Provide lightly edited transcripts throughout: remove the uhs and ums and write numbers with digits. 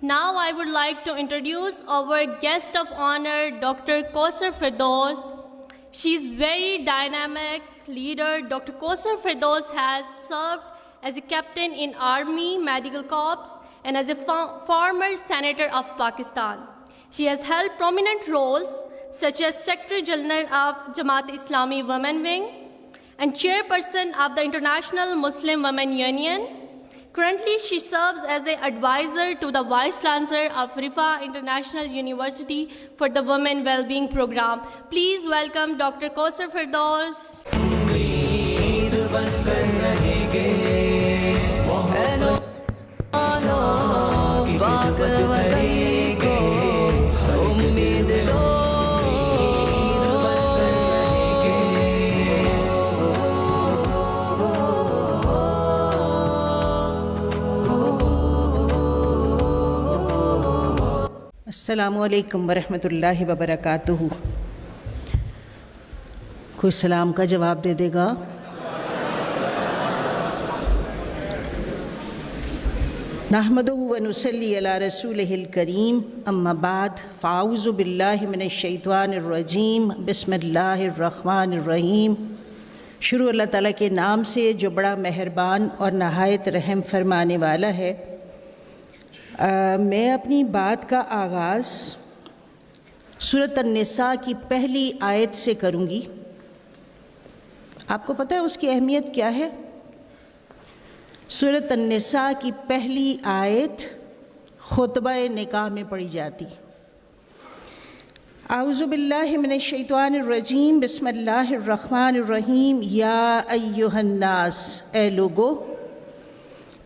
Now I would like to introduce our guest of honor, Dr. Kausar Firdaus. She is very dynamic leader. Dr. Kausar Firdaus has served as a captain in Army Medical Corps and as a former senator of Pakistan. She has held prominent roles such as Secretary General of Jamaat Islami Women Wing and chairperson of the International Muslim Women Union. Currently, she serves as an advisor to the Vice Chancellor of Rifa International University for the Women Wellbeing Program. Please welcome Dr. Kausar Firdaus. السلام علیکم ورحمۃ اللہ وبرکاتہ. کوئی سلام کا جواب دے دے گا؟ نحمدہ ونصلی علی رسولہ الکریم، اما بعد، فاعوذ باللہ من الشیطان الرجیم، بسم اللہ الرحمن الرحیم. شروع اللہ تعالیٰ کے نام سے جو بڑا مہربان اور نہایت رحم فرمانے والا ہے. میں اپنی بات کا آغاز سورۃ النساء کی پہلی آیت سے کروں گی. آپ کو پتہ ہے اس کی اہمیت کیا ہے؟ سورۃ النساء کی پہلی آیت خطبہ نکاح میں پڑھی جاتی. اعوذ باللہ من الشیطان الرجیم، بسم اللہ الرحمن الرحیم. یا ایہا الناس، اے لوگو،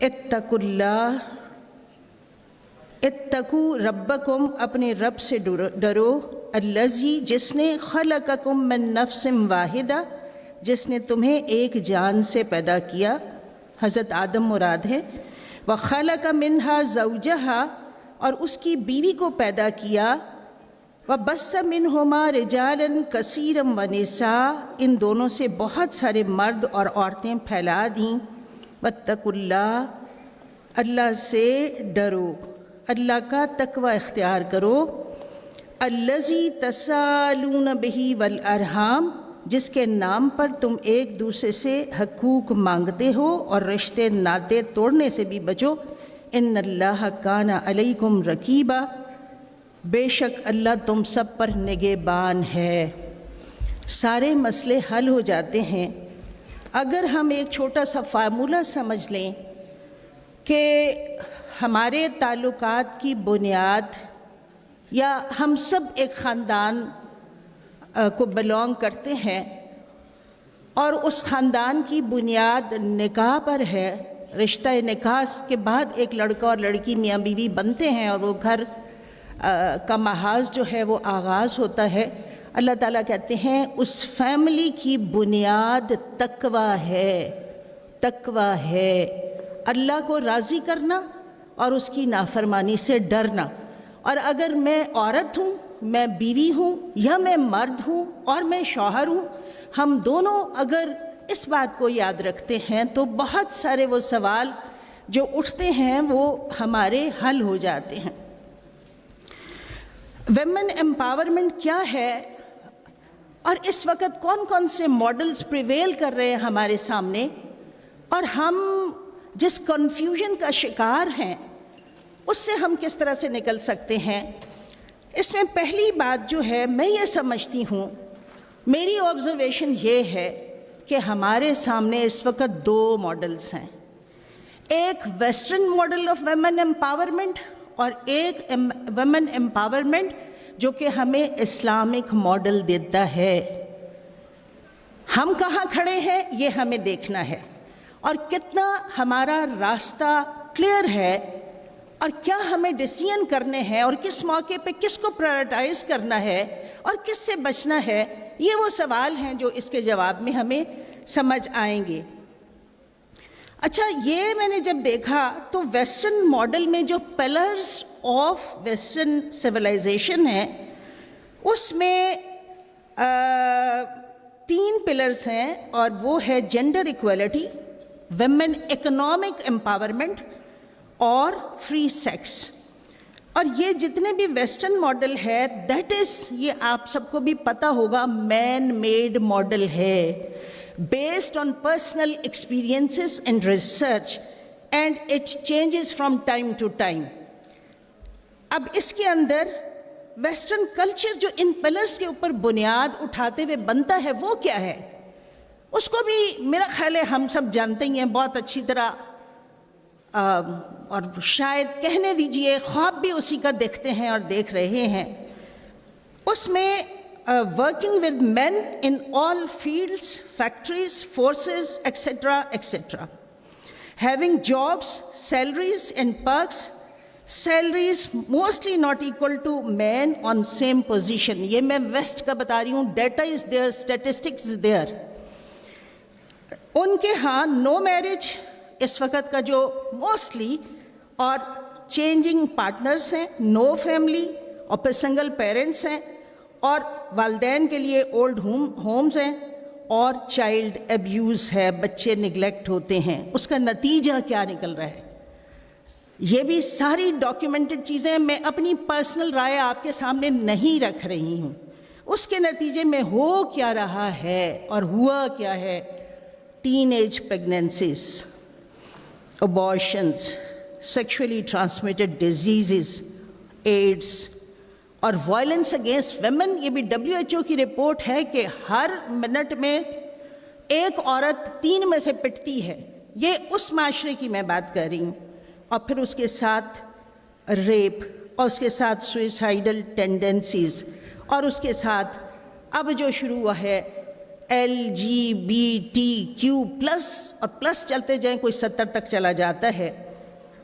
اتقوا اللہ، اتقو ربکم، اپنے رب سے ڈرو، الذی، جس نے خلقکم من نفس واحدہ، جس نے تمہیں ایک جان سے پیدا کیا، حضرت آدم مراد ہے. وخلق منہا زوجہا، اور اس کی بیوی کو پیدا کیا. وبث منہما رجالا کثیرا ونساء، ان دونوں سے بہت سارے مرد اور عورتیں پھیلا دیں. واتقوا اللہ، اللہ سے ڈرو، اللہ کا تقوی اختیار کرو. الذی تسالون بہ والارحام، جس کے نام پر تم ایک دوسرے سے حقوق مانگتے ہو اور رشتے ناطے توڑنے سے بھی بچو. ان اللہ کان علیکم رقیبا، بے شک اللہ تم سب پر نگہبان ہے. سارے مسئلے حل ہو جاتے ہیں اگر ہم ایک چھوٹا سا فارمولہ سمجھ لیں کہ ہمارے تعلقات کی بنیاد، یا ہم سب ایک خاندان کو بلونگ کرتے ہیں اور اس خاندان کی بنیاد نکاح پر ہے. رشتہ نکاح کے بعد ایک لڑکا اور لڑکی میاں بیوی بنتے ہیں اور وہ گھر کا محاذ جو ہے وہ آغاز ہوتا ہے. اللہ تعالیٰ کہتے ہیں اس فیملی کی بنیاد تقوی ہے. تقوی ہے اللہ کو راضی کرنا اور اس کی نافرمانی سے ڈرنا. اور اگر میں عورت ہوں، میں بیوی ہوں، یا میں مرد ہوں اور میں شوہر ہوں، ہم دونوں اگر اس بات کو یاد رکھتے ہیں تو بہت سارے وہ سوال جو اٹھتے ہیں وہ ہمارے حل ہو جاتے ہیں. ویمن امپاورمنٹ کیا ہے اور اس وقت کون کون سے ماڈلز پریویل کر رہے ہیں ہمارے سامنے، اور ہم جس کنفیوژن کا شکار ہیں اس سے ہم کس طرح سے نکل سکتے ہیں. اس میں پہلی بات جو ہے، میں یہ سمجھتی ہوں، میری آبزرویشن یہ ہے کہ ہمارے سامنے اس وقت دو ماڈلز ہیں. ایک western model of women empowerment اور ایک ویمن امپاورمنٹ جو کہ ہمیں اسلامک ماڈل دیتا ہے. ہم کہاں کھڑے ہیں یہ ہمیں دیکھنا ہے، اور کتنا ہمارا راستہ کلیئر ہے، اور کیا ہمیں ڈیسیژن کرنے ہیں، اور کس موقع پہ کس کو پرائرٹائز کرنا ہے اور کس سے بچنا ہے. یہ وہ سوال ہیں جو اس کے جواب میں ہمیں سمجھ آئیں گے. اچھا، یہ میں نے جب دیکھا تو ویسٹرن ماڈل میں جو پلرز آف ویسٹرن سویلائزیشن ہیں اس میں 3 پلرز ہیں، اور وہ ہے gender equality, women economic empowerment اور فری سیکس. اور یہ جتنے بھی ویسٹرن ماڈل ہے دیٹ از, یہ آپ سب کو بھی پتہ ہوگا, مین میڈ ماڈل ہے, based on personal experiences and research, and it changes from time to time. اب اس کے اندر ویسٹرن کلچر جو ان پلرز کے اوپر بنیاد اٹھاتے ہوئے بنتا ہے وہ کیا ہے, اس کو بھی میرا خیال ہے ہم سب جانتے ہی ہیں بہت اچھی طرح, اور شاید کہنے دیجئے خواب بھی اسی کا دیکھتے ہیں اور دیکھ رہے ہیں. اس میں working with men in all fields, factories, forces, etcetera etcetera, having jobs, salaries and perks, salaries mostly not equal to men on same position. یہ میں ویسٹ کا بتا رہی ہوں, data is there, statistics is there. ان کے ہاں نو marriage اس وقت کا جو موسٹلی, اور چینجنگ پارٹنرز ہیں, نو فیملی, اور پھر سنگل پیرنٹس ہیں, اور والدین کے لیے اولڈ ہومز ہیں, اور چائلڈ ایبیوز ہے, بچے نگلیکٹ ہوتے ہیں. اس کا نتیجہ کیا نکل رہا ہے, یہ بھی ساری ڈاکیومنٹڈ چیزیں, میں اپنی پرسنل رائے آپ کے سامنے نہیں رکھ رہی ہوں. اس کے نتیجے میں ہو کیا رہا ہے اور ہوا کیا ہے, teenage pregnancies, abortions, sexually transmitted diseases, AIDS, اور وائلنس اگینسٹ ویمن. یہ بھی WHO کی رپورٹ ہے کہ ہر منٹ میں ایک عورت 3 میں سے پٹتی ہے. یہ اس معاشرے کی میں بات کر رہی ہوں. اور پھر اس کے ساتھ ریپ, اور اس کے ساتھ سوئسائڈل ٹینڈنسیز, اور اس کے ساتھ اب جو شروع ہوا ہے LGBTQ+, اور پلس چلتے جائیں کوئی 70 تک چلا جاتا ہے.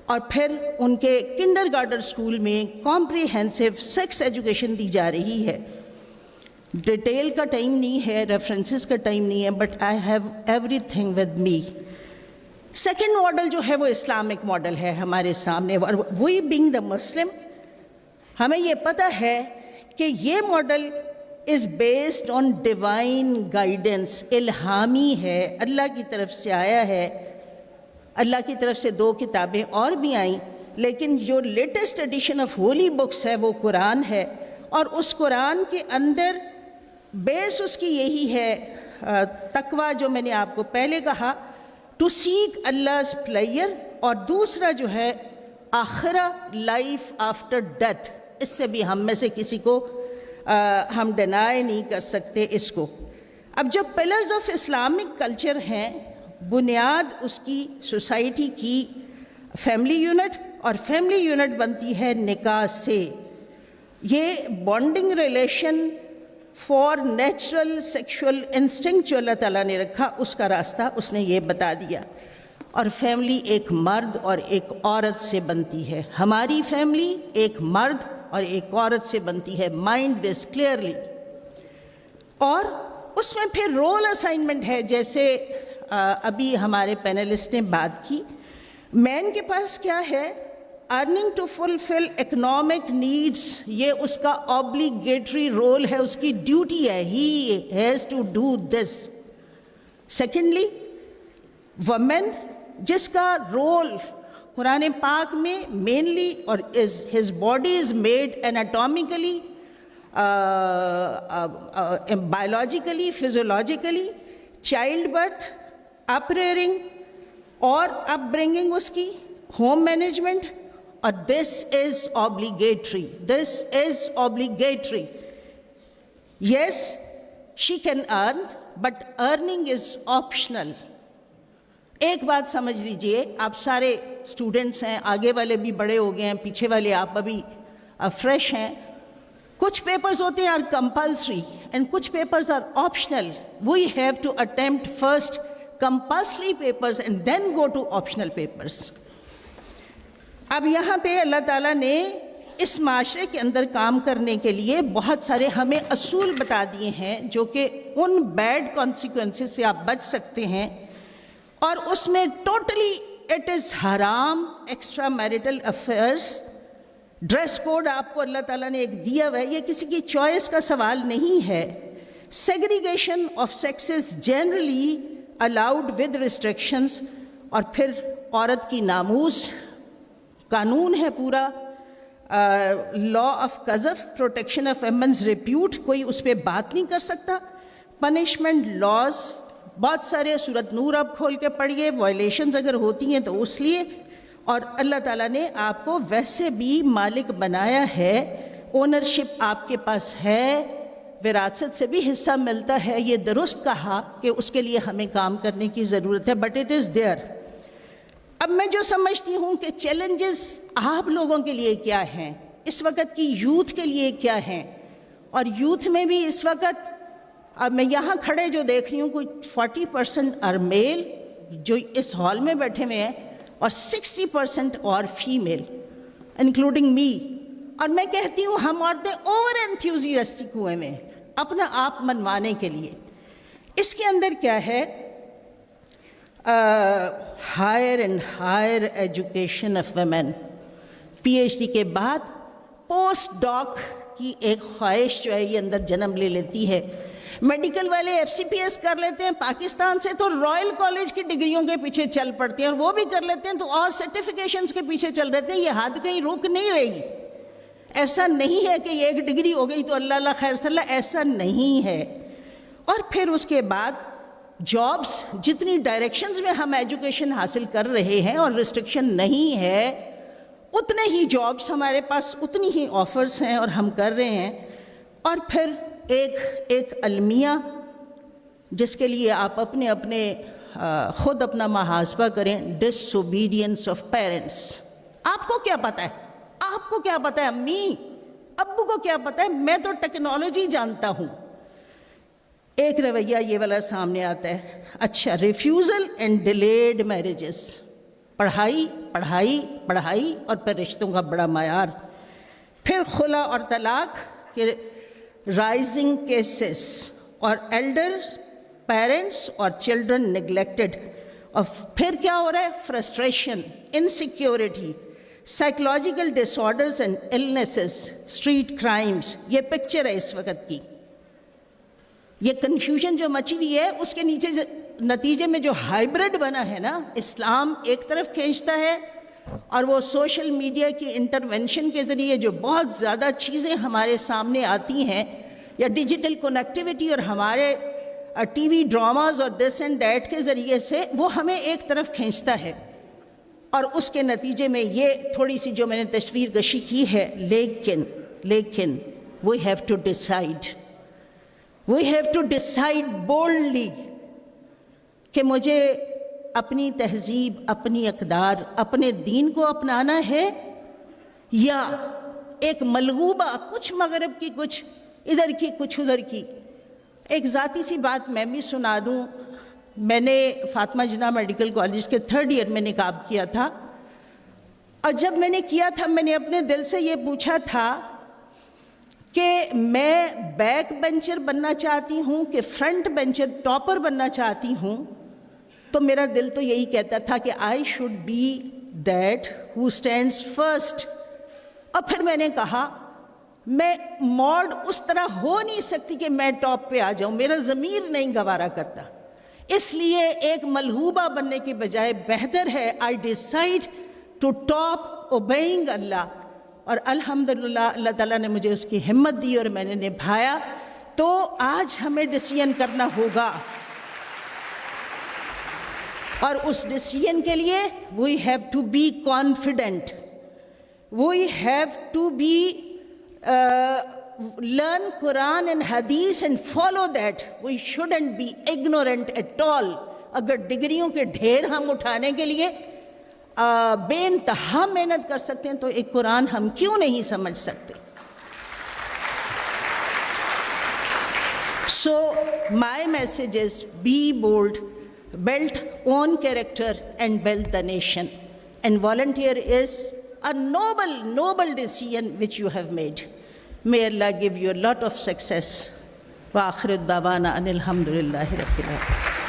اور پھر ان کے کنڈر گارٹن اسکول میں کمپریہنسو سیکس ایجوکیشن دی جا رہی ہے. ڈیٹیل کا ٹائم نہیں ہے, ریفرنسز کا ٹائم نہیں ہے, but I have every thing with me. Second model جو ہے وہ اسلامک ماڈل ہے ہمارے سامنے, اور وہی بینگ دا مسلم ہمیں یہ پتہ ہے کہ یہ model is based on divine guidance, الہامی ہے, اللہ کی طرف سے آیا ہے. اللہ کی طرف سے 2 کتابیں اور بھی آئیں, لیکن جو latest addition of holy books ہے وہ قرآن ہے. اور اس قرآن کے اندر بیس اس کی یہی ہے, تقویٰ جو میں نے آپ کو پہلے کہا, ٹو سیک Allah's pleasure, اور دوسرا جو ہے آخرہ, لائف آفٹر ڈیتھ. اس سے بھی ہم میں سے کسی کو ہم ڈینائی نہیں کر سکتے اس کو. اب جو پلرز آف اسلامک کلچر ہیں, بنیاد اس کی سوسائٹی کی فیملی یونٹ, اور فیملی یونٹ بنتی ہے نکاح سے. یہ bonding relation for natural sexual instinct جو اللہ تعالیٰ نے رکھا, اس کا راستہ اس نے یہ بتا دیا. اور فیملی ایک مرد اور ایک عورت سے بنتی ہے. ہماری فیملی ایک مرد اور ایک عورت سے بنتی ہے, مائنڈ دس کلیئرلی. اور اس میں پھر رول اسائنمنٹ ہے, جیسے ابھی ہمارے پینلسٹ نے بات کی. مین کے پاس کیا ہے, earning to fulfil economic needs, یہ اس کا آبلیگیٹری رول ہے, اس کی ڈیوٹی ہے, he has to do this. Secondly woman, جس کا رول قرآن پاک میں مینلی, اور his body is made anatomically, biologically, physiologically, childbirth, up rearing اور اپ برنگنگ اس کی, ہوم مینجمنٹ, اور دس از obligatory, this is obligatory. Yes, she can earn, but earning is optional. ایک بات سمجھ لیجئے, آپ سارے اسٹوڈنٹس ہیں, آگے والے بھی بڑے ہو گئے ہیں, پیچھے والے آپ ابھی فریش ہیں. کچھ پیپرز ہوتے ہیں are compulsory and کچھ papers are optional. We have to attempt first compulsory papers and then go to optional papers. اب یہاں پہ اللہ تعالیٰ نے اس معاشرے کے اندر کام کرنے کے لیے بہت سارے ہمیں اصول بتا دیے ہیں, جو کہ ان بیڈ کانسیکوینسز سے آپ بچ سکتے ہیں. اور اس میں ٹوٹلی اٹ از حرام extra marital affairs. Dress code آپ کو اللہ تعالیٰ نے ایک دیا ہوا ہے, یہ کسی کی چوائس کا سوال نہیں ہے. Segregation of sexes generally allowed with restrictions. اور پھر عورت کی ناموس قانون ہے پورا, لا آف قذف، پروٹیکشن آف ویمنز ریپیوٹ، کوئی اس پہ بات نہیں کر سکتا. پنشمنٹ لاز بہت سارے، سورۃ نور آپ کھول کے پڑھیے، وائلیشنز اگر ہوتی ہیں تو اس لیے. اور اللہ تعالیٰ نے آپ کو ویسے بھی مالک بنایا ہے، اونرشپ آپ کے پاس ہے، وراثت سے بھی حصہ ملتا ہے. یہ درست کہا کہ اس کے لیے ہمیں کام کرنے کی ضرورت ہے، بٹ اٹ از دیئر. اب میں جو سمجھتی ہوں کہ چیلنجز آپ لوگوں کے لیے کیا ہیں، اس وقت کی یوتھ کے لیے کیا ہیں، اور یوتھ میں بھی اس وقت اب میں یہاں کھڑے جو دیکھ رہی ہوں کوئی 40% آر میل جو اس ہال میں بیٹھے ہوئے ہیں، اور 60% اور فیمیل انکلوڈنگ می. اور میں کہتی ہوں ہم عورتیں اوور انتھیوزیاسٹک ہوئے ہیں اپنا آپ منوانے کے لیے. اس کے اندر کیا ہے، higher and higher education of women. P H D کے بعد پوسٹ ڈاک کی ایک خواہش جو ہے یہ اندر جنم لے لیتی ہے. میڈیکل والے ایف سی پی ایس کر لیتے ہیں پاکستان سے تو رائل کالج کی ڈگریوں کے پیچھے چل پڑتے ہیں، اور وہ بھی کر لیتے ہیں تو اور سرٹیفکیشنز کے پیچھے چل رہتے ہیں. یہ حد کہیں رک نہیں رہے گی. ایسا نہیں ہے کہ یہ ایک ڈگری ہو گئی تو اللہ خیر صلی اللہ، ایسا نہیں ہے. اور پھر اس کے بعد جابس، جتنی ڈائریکشنز میں ہم ایجوکیشن حاصل کر رہے ہیں اور ریسٹرکشن نہیں ہے، اتنے ہی جابس ہمارے پاس، اتنی ہی آفرز ہیں اور ہم کر رہے ہیں. اور پھر ایک المیہ جس کے لیے آپ اپنے خود اپنا محاسبہ کریں، ڈس اوبیڈینس آف پیرنٹس. آپ کو کیا پتہ ہے، آپ کو کیا پتہ ہے، امی ابو کو کیا پتہ ہے، میں تو ٹیکنالوجی جانتا ہوں. ایک رویہ یہ والا سامنے آتا ہے. اچھا، ریفیوزل اینڈ ڈیلیڈ میرجز، پڑھائی پڑھائی پڑھائی اور پھر رشتوں کا بڑا معیار. پھر خلا اور طلاق کے رائزنگ کیسز، اور ایلڈرز، پیرنٹس اور چلڈرن نگلیکٹڈ. اور پھر کیا ہو رہا ہے، frustration, insecurity, psychological disorders and illnesses, street crimes. یہ پکچر ہے اس وقت کی. یہ کنفیوژن جو مچی ہوئی ہے اس کے نیچے نتیجے میں جو ہائیبرڈ بنا ہے نا، اسلام ایک طرف کھینچتا ہے، اور وہ سوشل میڈیا کی انٹرونشن کے ذریعے جو بہت زیادہ چیزیں ہمارے سامنے آتی ہیں، یا ڈیجیٹل کنیکٹیوٹی اور ہمارے ٹی وی ڈراماز اور دس اینڈ دیٹ کے ذریعے سے وہ ہمیں ایک طرف کھینچتا ہے. اور اس کے نتیجے میں یہ تھوڑی سی جو میں نے تصویر کشی کی ہے، لیکن we have to decide, we have to decide boldly کہ مجھے اپنی تہذیب، اپنی اقدار، اپنے دین کو اپنانا ہے، یا ایک ملغوبہ کچھ مغرب کی، کچھ ادھر کی، کچھ ادھر کی. ایک ذاتی سی بات میں بھی سنا دوں. میں نے فاطمہ جناح میڈیکل کالج کے 3rd ایئر میں نقاب کیا تھا، اور جب میں نے کیا تھا میں نے اپنے دل سے یہ پوچھا تھا کہ میں بیک بینچر بننا چاہتی ہوں کہ فرنٹ بینچر ٹاپر بننا چاہتی ہوں. تو میرا دل تو یہی کہتا تھا کہ I should be that who stands first. اور پھر میں نے کہا میں موڈ اس طرح ہو نہیں سکتی کہ میں ٹاپ پہ آ جاؤں، میرا ضمیر نہیں گوارا کرتا. اس لیے ایک ملہوبہ بننے کے بجائے بہتر ہے آئی ڈیسائیڈ ٹو ٹاپ اوبیئنگ اللہ. اور الحمدللہ اللہ تعالیٰ نے مجھے اس کی ہمت دی اور میں نے نبھایا. تو آج ہمیں ڈیسیژن کرنا ہوگا، اور اس ڈیسیژن کے لیے we have to be confident, we have to be learn Quran and Hadith and follow that. We shouldn't be ignorant at all. اگر ڈگریوں کے ڈھیر ہم اٹھانے کے لیے بے انتہا محنت کر سکتے ہیں تو ایک قرآن ہم کیوں نہیں سمجھ سکتے. So my message is be bold, build own character and build the nation. And volunteer is a noble decision which you have made. May Allah give you a lot of success. Wa akhiru da'wana anil hamdulillahi rabbil alamin.